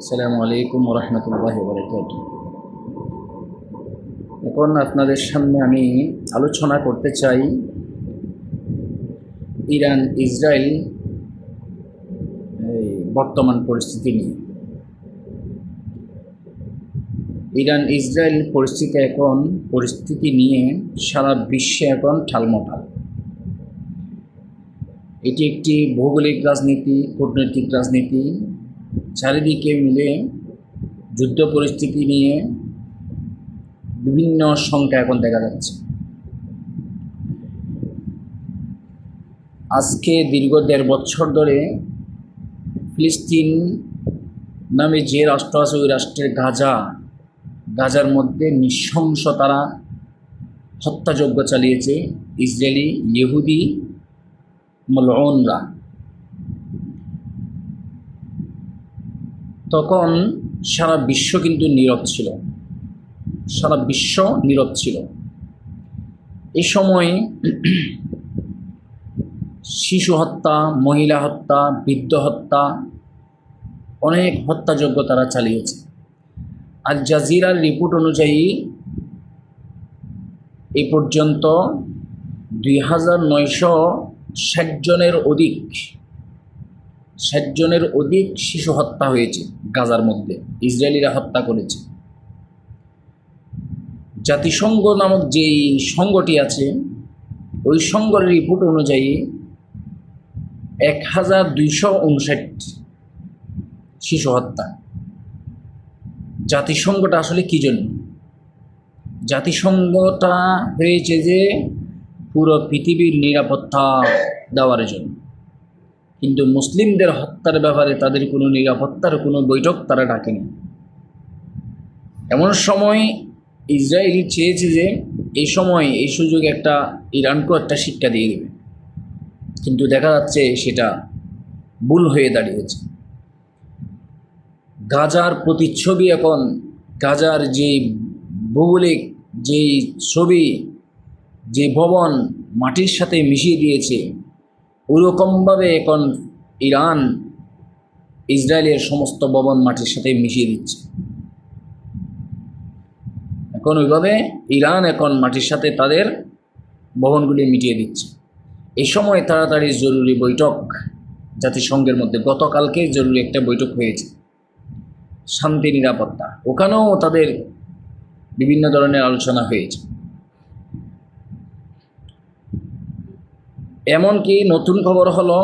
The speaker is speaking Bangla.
আসসালামু আলাইকুম ওরহমতুল্লাহি ওয়াবারাকাতুহু। এখন আপনাদের সামনে আমি আলোচনা করতে চাই ইরান ইসরায়েল বর্তমান পরিস্থিতি নিয়ে। ইরান ইসরায়েল পরিস্থিতি নিয়ে সারা বিশ্বে এখন ঠালমঠাল। এটি একটি ভৌগোলিক রাজনীতি, কূটনৈতিক রাজনীতি, চারিদিকে মিলে যুদ্ধ পরিস্থিতি নিয়ে বিভিন্ন সংখ্যা এখন দেখা যাচ্ছে। আজকে দীর্ঘ 1.5 বছর ধরে ফিলিস্তিন নামে যে রাষ্ট্র আছে, ওই রাষ্ট্রের গাজার মধ্যে নৃশংস তারা হত্যাযজ্ঞ চালিয়েছে ইসরায়েলি ইহুদি মালউনরা। তখন সারা বিশ্ব কিন্তু নীরব ছিল। এই সময় শিশু হত্যা, মহিলা হত্যা, বৃদ্ধ হত্যা, অনেক হত্যাযজ্ঞ তারা চালিয়েছে। আল জাজিরার রিপোর্ট অনুযায়ী এই পর্যন্ত 2960 জনের অধিক শিশু হত্যা হয়েছে গাজার মধ্যে, ইসরায়েলিরা হত্যা করেছে। জাতিসংঘ নামক যেই সংগঠনটি আছে, ওই সংঘের রিপোর্ট অনুযায়ী 1259 শিশু হত্যা। জাতিসংঘটা আসলে কী জন্য? জাতিসংঘটা হয়েছে যে পুরো পৃথিবীর নিরাপত্তা দেওয়ার জন্য, কিন্তু মুসলিমদের হত্যার ব্যাপারে তাদের কোনো নিরাপত্তার কোনো বৈঠক তারা ডাকেনি। এমন সময় ইসরায়েল চেয়েছে যে এই সময় এই সুযোগে একটা ইরানকেও একটা শিক্ষা দিয়ে দেবে, কিন্তু দেখা যাচ্ছে সেটা ভুল হয়ে দাঁড়িয়েছে। গাজার প্রতিচ্ছবি এখন, গাজার যে ভৌগোলিক যে ছবি, যে ভবন মাটির সাথে মিশিয়ে দিয়েছে, ওরকমভাবে এখন ইরান ইসরায়েলের সমস্ত ভবন মাটির সাথে মিশিয়ে দিচ্ছে। এখন ওইভাবে ইরান এখন মাটির সাথে তাদের ভবনগুলি মিটিয়ে দিচ্ছে। এই সময় তাড়াতাড়ি জরুরি বৈঠক জাতিসংঘের মধ্যে, গতকালকে জরুরি একটা বৈঠক হয়েছে শান্তি নিরাপত্তা, ওখানেও তাদের বিভিন্ন ধরনের আলোচনা হয়েছে। এমনকি নতুন খবর হলো